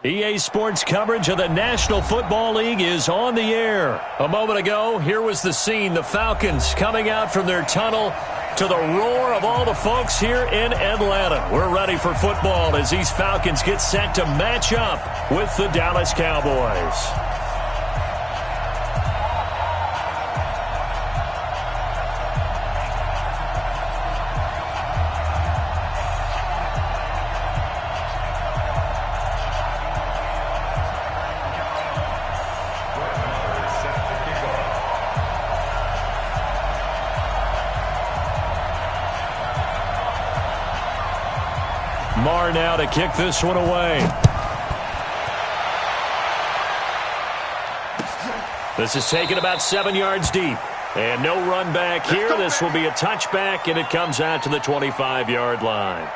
EA Sports coverage of the National Football League is on the air. A moment ago, here was the scene. The Falcons coming out from their tunnel to the roar of all the folks here in Atlanta. We're ready for football as these Falcons get set to match up with the Dallas Cowboys. Marr now to kick this one away. This is taken about 7 yards deep. And no run back here. This will be a touchback, and it comes out to the 25-yard line.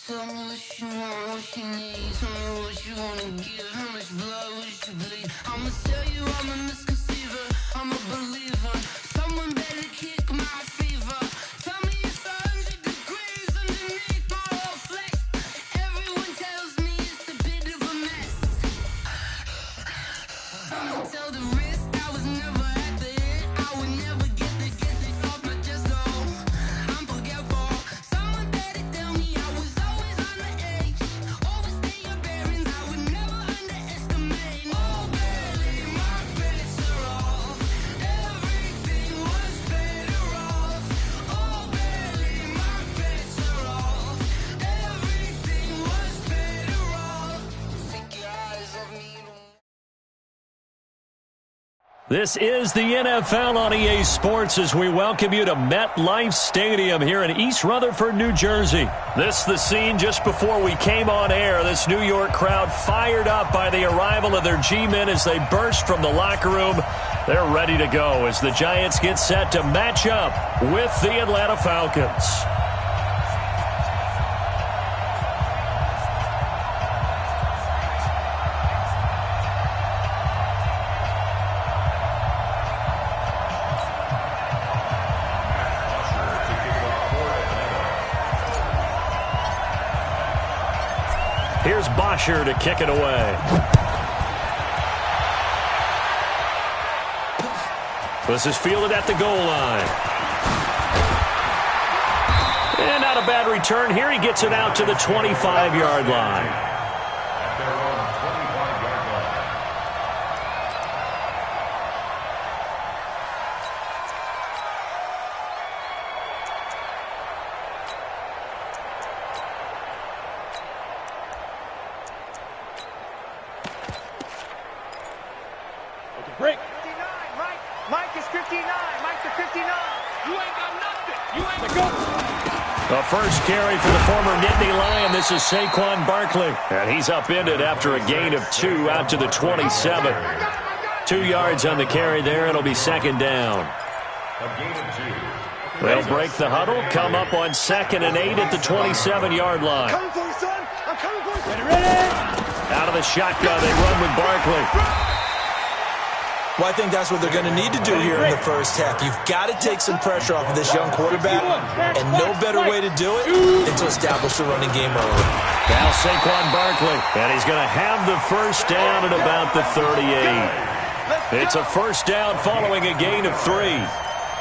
Tell me what you want, what you need. Tell me what you wanna give. How much blood would you bleed? I'ma tell you I'm a misconceiver. I'm a believer. Someone better kick my fever. Tell me it's 100 degrees underneath my whole flesh. Everyone tells me it's a bit of a mess. I'ma tell the risk I was never at the end. I would never get it off my chest. Oh, I'm forgetful. Someone better tell me I was always on the edge. Overstay your bearings, I would never underestimate. Oh baby, my bets are off. Everything was better off. Oh baby, my bets are off. Everything was better off. Take your eyes off me. This is the NFL on EA Sports as we welcome you to MetLife Stadium here in East Rutherford, New Jersey. This the scene just before we came on air. This New York crowd fired up by the arrival of their G-men as they burst from the locker room. They're ready to go as the Giants get set to match up with the Atlanta Falcons. Here's Bosher to kick it away. This is fielded at the goal line. And not a bad return here. He gets it out to the 25-yard line. Break. 59, Mike is 59. Mike to 59. You ain't got nothing. You ain't got nothing. The first carry for the former Nittany Lion. This is Saquon Barkley. And he's upended after a gain of 2 out to the 27. 2 yards on the carry there. It'll be second down. They'll break the huddle, come up on 2nd and 8 at the 27-yard line. Coming for you, son. I'm coming for you. Ready? Out of the shotgun, they run with Barkley. Well, I think that's what they're going to need to do here in the first half. You've got to take some pressure off of this young quarterback, and no better way to do it than to establish the running game early. Now Saquon Barkley, and he's going to have the first down at about the 38. It's a first down following a gain of 3.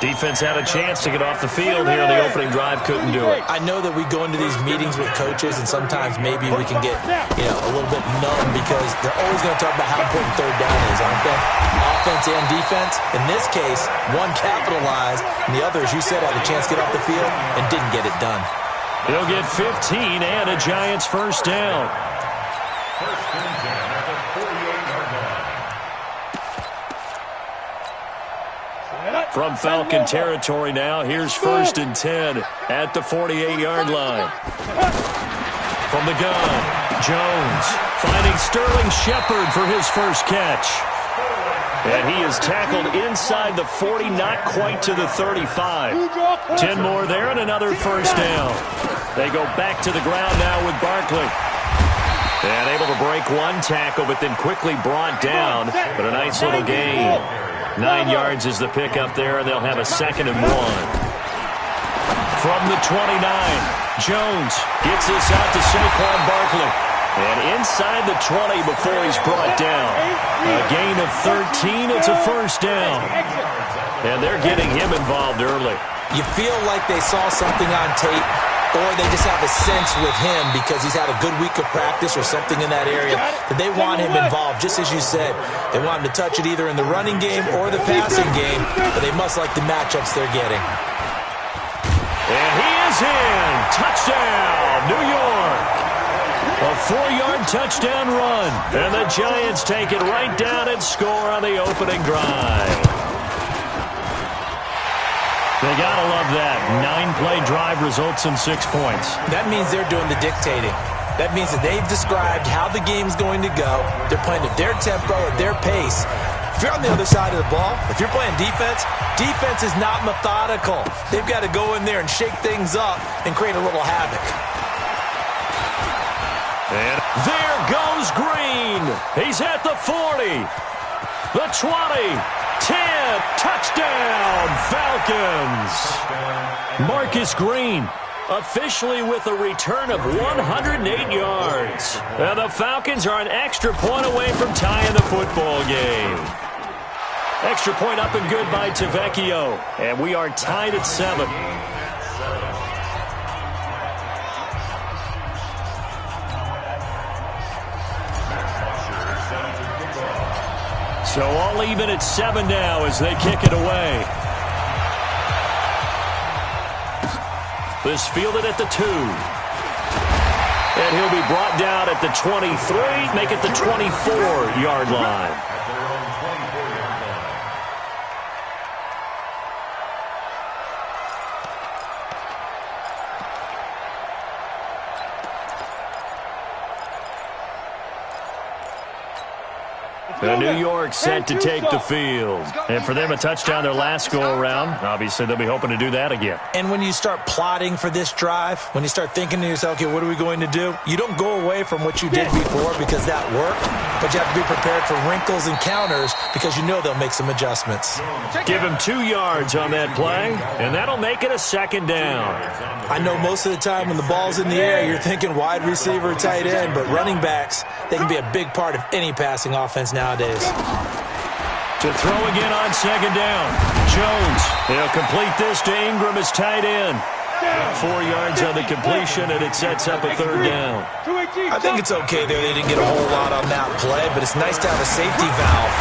Defense had a chance to get off the field here in the opening drive, couldn't do it. I know that we go into these meetings with coaches, and sometimes maybe we can get, a little bit numb because they're always going to talk about how important third down is, aren't they? Offense and defense. In this case, one capitalized, and the other, as you said, had a chance to get off the field and didn't get it done. He'll get 15 and a Giants first down. First and 10 at the 48-yard line. Set up. From Falcon territory now, here's 1st and 10 at the 48-yard line. From the gun, Jones finding Sterling Shepard for his first catch. And he is tackled inside the 40, not quite to the 35. 10 more there and another first down. They go back to the ground now with Barkley. And able to break one tackle, but then quickly brought down. But a nice little gain. 9 yards is the pickup there, and they'll have a 2nd and 1. From the 29, Jones gets this out to Saquon Barkley. And inside the 20 before he's brought down. A gain of 13, it's a first down. And they're getting him involved early. You feel like they saw something on tape, or they just have a sense with him because he's had a good week of practice or something in that area that they want him involved, just as you said. They want him to touch it either in the running game or the passing game, but they must like the matchups they're getting. And he is in. Touchdown, New York. A 4-yard touchdown run. And the Giants take it right down and score on the opening drive. They gotta love that. 9-play drive results in 6 points. That means they're doing the dictating. That means that they've described how the game's going to go. They're playing at their tempo, at their pace. If you're on the other side of the ball, if you're playing defense, defense is not methodical. They've got to go in there and shake things up and create a little havoc. And there goes Green. He's at the 40, the 20, 10, touchdown, Falcons. Marcus Green officially with a return of 108 yards. And the Falcons are an extra point away from tying the football game. Extra point up and good by Tavecchio. And we are tied at 7. So all even at 7 now as they kick it away. This fielded at the 2. And he'll be brought down at the 23, make it the 24-yard line. The New York set to take the field. And for them, a touchdown their last go-around. Obviously, they'll be hoping to do that again. And when you start plotting for this drive, when you start thinking to yourself, okay, what are we going to do? You don't go away from what you did before because that worked, but you have to be prepared for wrinkles and counters because you know they'll make some adjustments. Give him 2 yards on that play, and that'll make it a 2nd down. I know most of the time when the ball's in the air, you're thinking wide receiver, tight end, but running backs, they can be a big part of any passing offense nowadays. To throw again on 2nd down. Jones, he'll complete this to Ingram as tight end. 4 yards on the completion, and it sets up a 3rd down. I think it's okay there. They didn't get a whole lot on that play, but it's nice to have a safety valve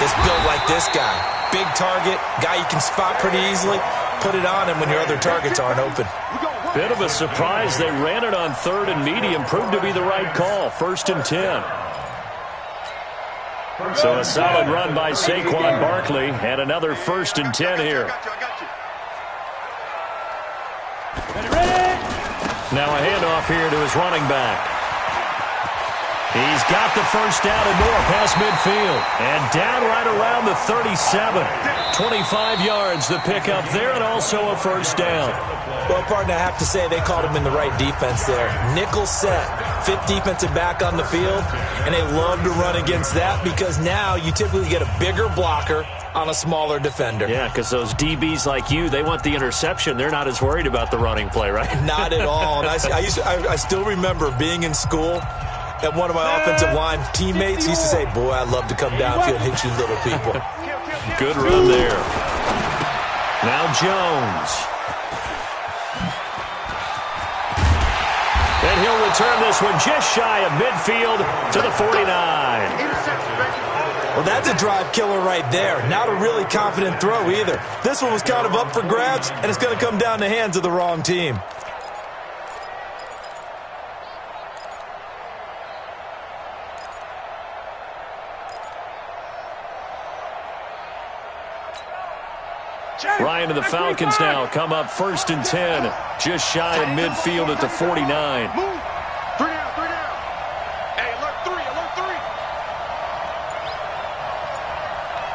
that's built like this guy. Big target, guy you can spot pretty easily. Put it on him when your other targets aren't open. Bit of a surprise. They ran it on 3rd and medium. Proved to be the right call. 1st and 10. So a solid run by Saquon Barkley, and another 1st and 10 here. Now a handoff here to his running back. He's got the first down and more past midfield. And down right around the 37. 25 yards the pickup there, and also a first down. Well, partner, I have to say they called him in the right defense there. Nickel set, 5th defensive back on the field, and they love to run against that because now you typically get a bigger blocker on a smaller defender. Yeah, because those DBs like you, they want the interception. They're not as worried about the running play, right? Not at all. And I still remember being in school, and one of my offensive line teammates used to say, boy, I'd love to come downfield and hit you little people. Good run there. Now Jones. And he'll return this one just shy of midfield to the 49. Well, that's a drive killer right there. Not a really confident throw either. This one was kind of up for grabs, and it's going to come down the hands of the wrong team. and the Falcons now come up 1st and 10, just shy of midfield at the 49. Move. 3 down, 3 down. Hey, alert 3, alert 3.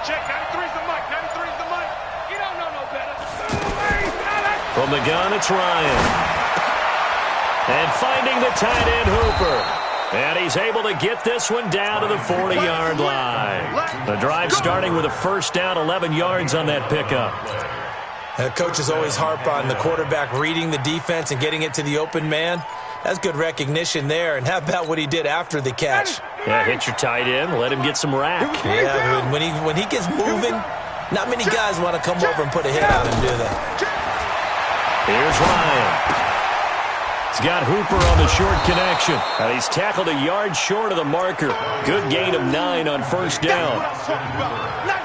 Check, 93's the mic, 93's the mic. You don't know no better. From the gun, it's Ryan. And finding the tight end, Hooper. And he's able to get this one down to the 40-yard line. The drive starting with a first down, 11 yards on that pickup. Coaches always harp on the quarterback reading the defense and getting it to the open man. That's good recognition there. And how about what he did after the catch? Yeah, hit your tight end, let him get some rack. Yeah, when he gets moving, not many guys want to come over and put a hit on him, do they? Here's Ryan. He's got Hooper on the short connection. And he's tackled a yard short of the marker. Good gain of 9 on first down.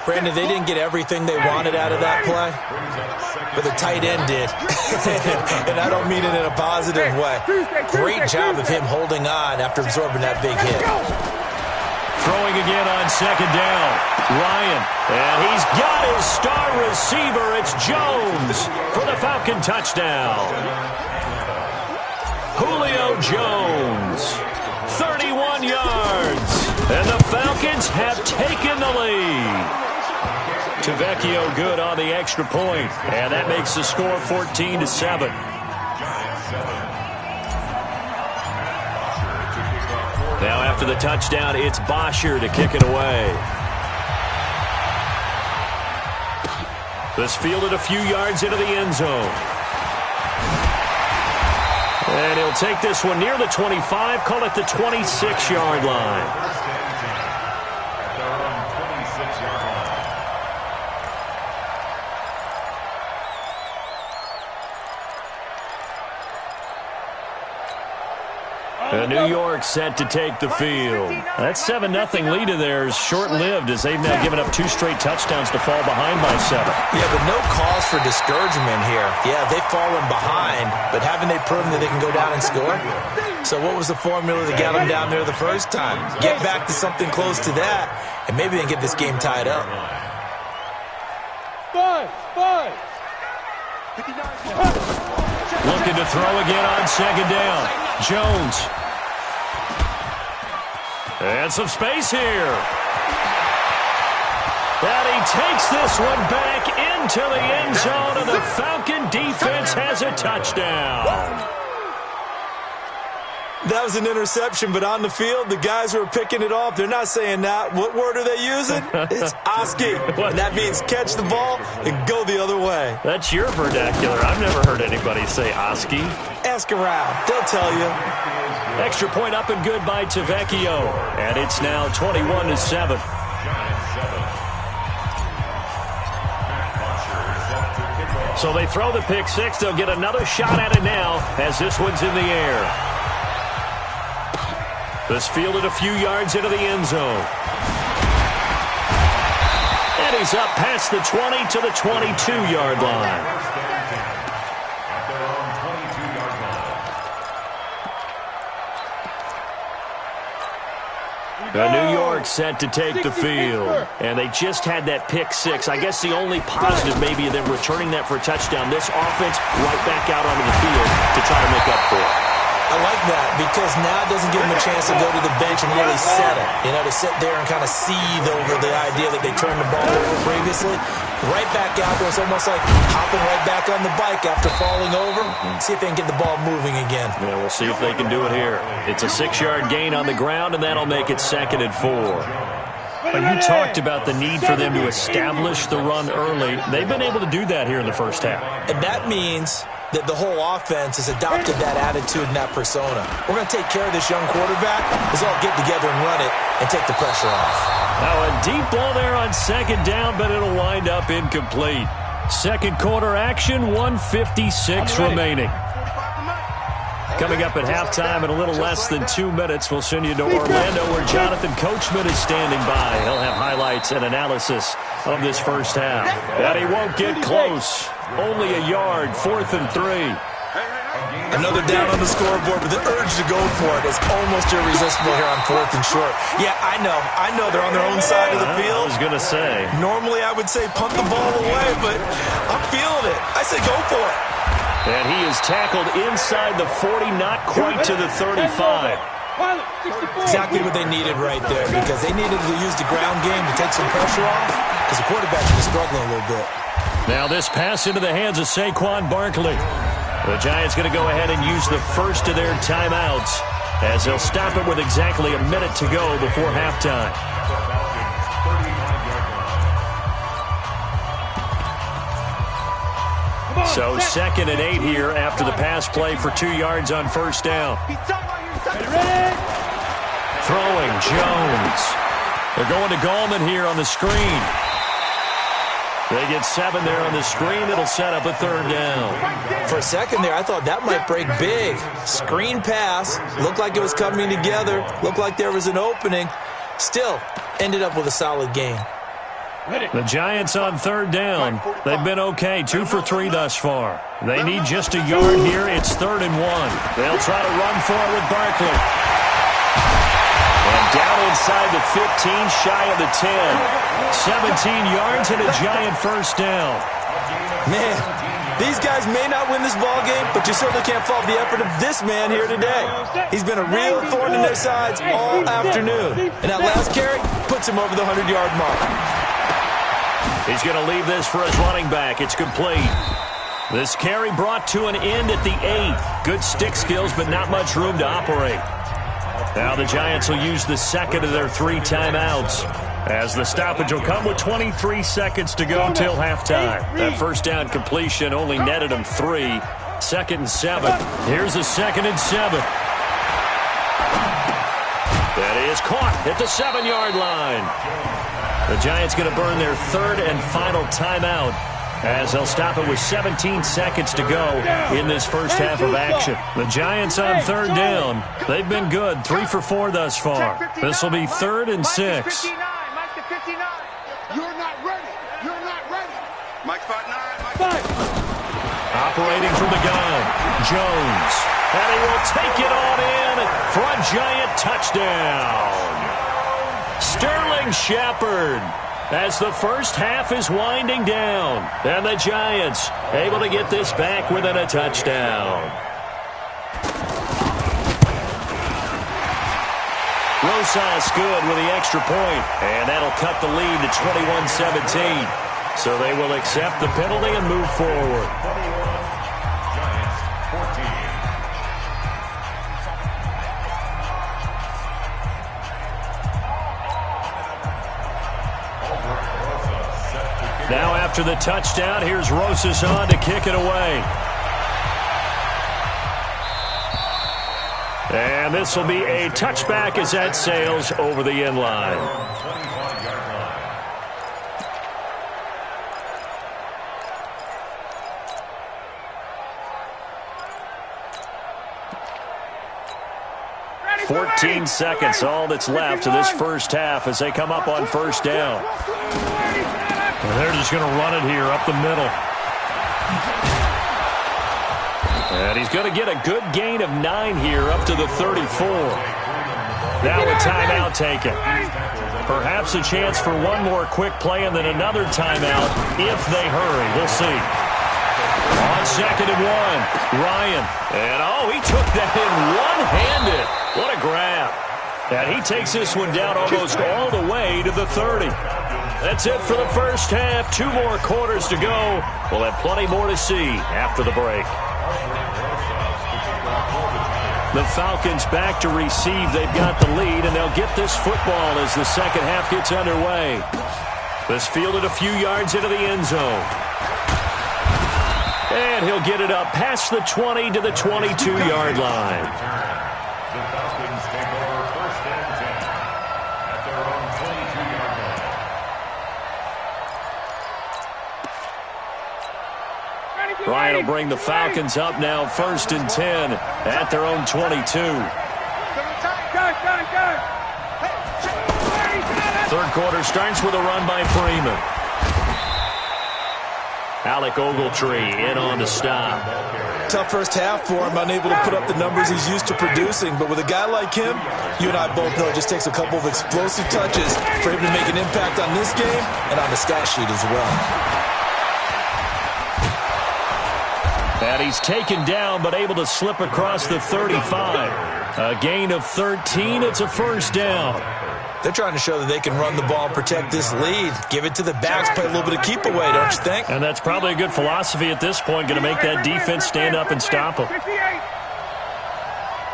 Brandon, they didn't get everything they wanted out of that play, but the tight end did. And I don't mean it in a positive way. Great job of him holding on after absorbing that big hit. Throwing again on second down. Ryan. And he's got his star receiver. It's Jones for the Falcon touchdown. Julio Jones, 31 yards, and the Falcons have taken the lead. Tavecchio good on the extra point, and that makes the score 14-7. Now after the touchdown, it's Bosher to kick it away. This fielded a few yards into the end zone. And he'll take this one near the 25, call it the 26-yard line. New York set to take the field. That 7-0 lead of theirs short-lived as they've now given up 2 straight touchdowns to fall behind by 7. Yeah, but no cause for discouragement here. Yeah, they've fallen behind, but haven't they proven that they can go down and score? So what was the formula to get them down there the first time? Get back to something close to that, and maybe they can get this game tied up. Looking to throw again on second down. Jones. And some space here. And he takes this one back into the end zone, and the Falcon defense has a touchdown. That was an interception, but on the field, the guys who are picking it off, they're not saying that. What word are they using? It's Oski. And that means catch the ball and go the other way. That's your vernacular. I've never heard anybody say Oski. Ask around. They'll tell you. Extra point up and good by Tavecchio. And it's now 21-7. So they throw the pick six. They'll get another shot at it now as this one's in the air. This fielded a few yards into the end zone. And he's up past the 20 to the 22-yard line. New York set to take the field. And they just had that pick six. I guess the only positive maybe of them returning that for a touchdown. This offense right back out onto the field to try to make up for it. I like that because now it doesn't give them a chance to go to the bench and really settle. You know, to sit there and kind of seethe over the idea that they turned the ball over previously. Right back out there. It's almost like hopping right back on the bike after falling over. See if they can get the ball moving again. Yeah, we'll see if they can do it here. It's a 6-yard gain on the ground, and that'll make it 2nd and 4. You talked about the need for them to establish the run early. They've been able to do that here in the first half. And that means that the whole offense has adopted that attitude and that persona. We're going to take care of this young quarterback. Let's all get together and run it and take the pressure off. Now a deep ball there on second down, but it'll wind up incomplete. Second quarter action, 1:56 remaining. Coming up at halftime in a little less than 2 minutes, we'll send you to Orlando where Jonathan Coachman is standing by. He'll have highlights and analysis of this first half. And he won't get close. Only a yard, 4th and 3. Another down on the scoreboard, but the urge to go for it is almost irresistible here on 4th and short. Yeah, I know they're on their own side of the field. I was going to say. Normally I would say punt the ball away, but I'm feeling it. I say go for it. And he is tackled inside the 40, not quite to the 35. Exactly what they needed right there, because they needed to use the ground game to take some pressure off, because the quarterback was struggling a little bit. Now this pass into the hands of Saquon Barkley. The Giants going to go ahead and use the first of their timeouts as they'll stop it with exactly a minute to go before halftime. So 2nd and 8 here after the pass play for 2 yards on first down. Throwing Jones. They're going to Gallman here on the screen. They get 7 there on the screen. It'll set up a 3rd down. For a second there, I thought that might break big. Screen pass. Looked like it was coming together. Looked like there was an opening. Still, ended up with a solid game. The Giants on 3rd down. They've been okay. 2 for 3 thus far. They need just a yard here. It's 3rd and 1. They'll try to run for it with Barkley. And down inside the 15, shy of the 10. 17 yards and a Giant first down. Man, these guys may not win this ball game, but you certainly can't fault the effort of this man here today. He's been a real thorn in their sides all afternoon. And that last carry puts him over the 100-yard mark. He's going to leave this for his running back. It's complete. This carry brought to an end at the 8. Good stick skills, but not much room to operate. Now the Giants will use the second of their 3 timeouts, as the stoppage will come with 23 seconds to go till halftime. That first down completion only netted them 3. 2nd and 7. Here's a 2nd and 7. That is caught at the 7-yard line. The Giants going to burn their 3rd and final timeout, as they'll stop it with 17 seconds to go in this first half of action. The Giants on 3rd down. They've been good, 3 for 4 thus far. This will be 3rd and 6. Mike to 59. You're not ready. You're not ready. Mike spot 9. Mike. Operating from the gun, Jones. And he will take it on in for a Giant touchdown. Sterling Shepard, as the first half is winding down. And the Giants able to get this back within a touchdown. Rosas good with the extra point, and that'll cut the lead to 21-17. So they will accept the penalty and move forward. Giants 14. Now after the touchdown, here's Rosas on to kick it away. And this will be a touchback as that sails over the end line. Ready, 14 seconds, all that's left of this first half as they come up on first down. And they're just going to run it here up the middle. And he's going to get a good gain of 9 here up to the 34. Now a timeout taken. Perhaps a chance for one more quick play and then another timeout if they hurry. We'll see. On 2nd and 1, Ryan. And he took that in one-handed. What a grab. And he takes this one down almost all the way to the 30. That's it for the first half. 2 more quarters to go. We'll have plenty more to see after the break. The Falcons back to receive. They've got the lead, and they'll get this football as the second half gets underway. This fielded a few yards into the end zone. And he'll get it up past the 20 to the 22-yard line. The Falcons take over 1st and 10 at their own 22-yard line. Ryan will bring the Falcons up now 1st and 10 at their own 22. Third quarter starts with a run by Freeman. Alec Ogletree in on the stop. Tough first half for him, unable to put up the numbers he's used to producing. But with a guy like him, you and I both know it just takes a couple of explosive touches for him to make an impact on this game and on the stat sheet as well. And he's taken down, but able to slip across the 35. A gain of 13. It's a first down. They're trying to show that they can run the ball and protect this lead. Give it to the backs, play a little bit of keep away, don't you think? And that's probably a good philosophy at this point, going to make that defense stand up and stop them. 58.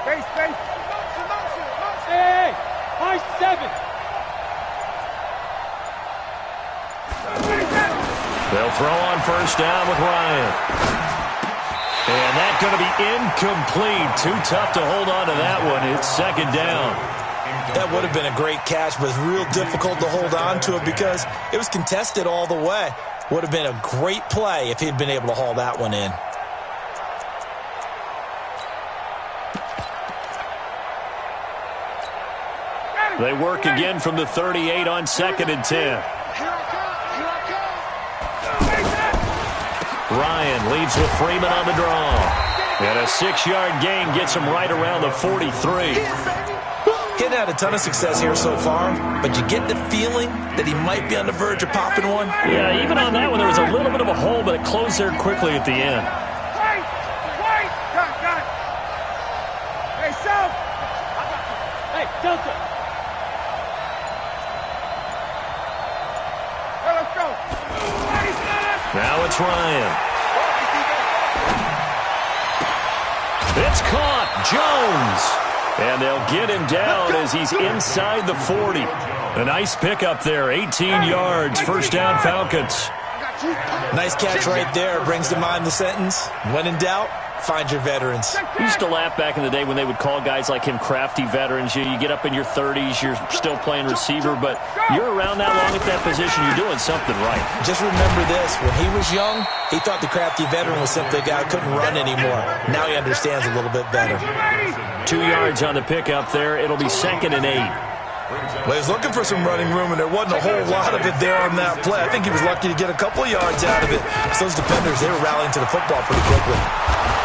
Space. Hey, high 7. They'll throw on first down with Ryan. And that's going to be incomplete. Too tough to hold on to that one. It's second down. That would have been a great catch, but it's real difficult to hold on to it because it was contested all the way. Would have been a great play if he'd been able to haul that one in. They work again from the 38 on 2nd and 10. Ryan leads with Freeman on the draw. And a 6-yard gain gets him right around the 43. He's had a ton of success here so far, but you get the feeling that he might be on the verge of popping one. Yeah, even on that one, there was a little bit of a hole, but it closed there quickly at the end. Wait. Got it. Hey, South. Hey, Delta. Hey, let's go. Now it's Ryan. It's caught. Jones. And they'll get him down as he's inside the 40. A nice pickup there, 18 yards, first down Falcons. Nice catch right there. Brings to mind the sentence, when in doubt, find your veterans. We used to laugh back in the day when they would call guys like him crafty veterans. You get up in your 30s, you're still playing receiver, but you're around that long at that position, you're doing something right. Just remember this, when he was young, he thought the crafty veteran was simply a guy who couldn't run anymore. Now he understands a little bit better. 2 yards on the pickup there. It'll be 2nd and 8. Well, he was looking for some running room, and there wasn't a whole lot of it there on that play. I think he was lucky to get a couple of yards out of it. So those defenders, they were rallying to the football pretty quickly.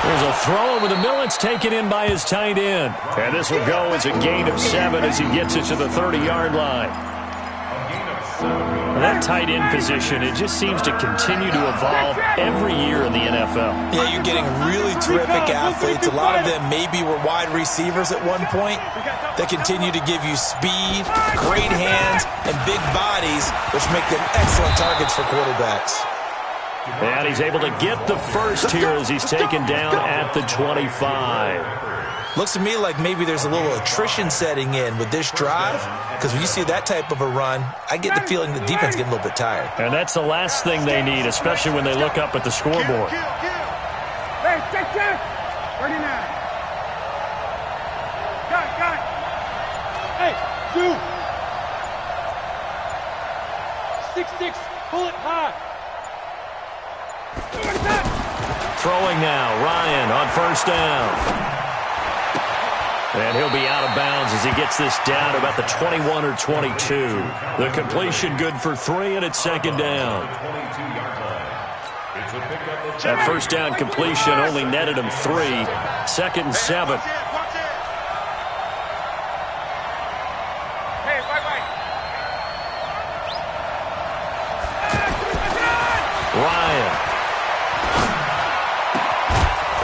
There's a throw over the middle. It's taken in by his tight end. And this will go as a gain of 7 as he gets it to the 30-yard line. That tight end position, it just seems to continue to evolve every year in the NFL. Yeah, you're getting really terrific athletes. A lot of them maybe were wide receivers at one point. They continue to give you speed, great hands, and big bodies, which make them excellent targets for quarterbacks. And he's able to get the first here as he's taken down at the 25. Looks to me like maybe there's a little attrition setting in with this drive, because when you see that type of a run, I get the feeling the defense is getting a little bit tired. And that's the last thing they need, especially when they look up at the scoreboard. Hey, check. 39. Got it. Hey, 2. 6-6, pull it high. Throwing now, Ryan on first down. And he'll be out of bounds as he gets this down to about the 21 or 22. The completion good for 3, and it's 2nd down. That first down completion only netted him 3. 2nd and 7. Ryan.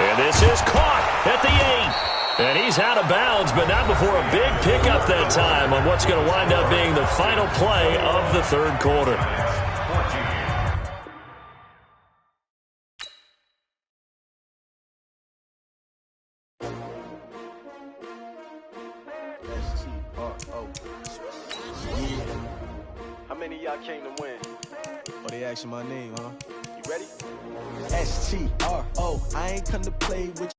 And this is caught at the 8. And he's out of bounds, but not before a big pickup that time on what's going to wind up being the final play of the 3rd quarter. How many of y'all came to win? Oh, they asking my name, huh? You ready? S-T-R-O, I ain't come to play with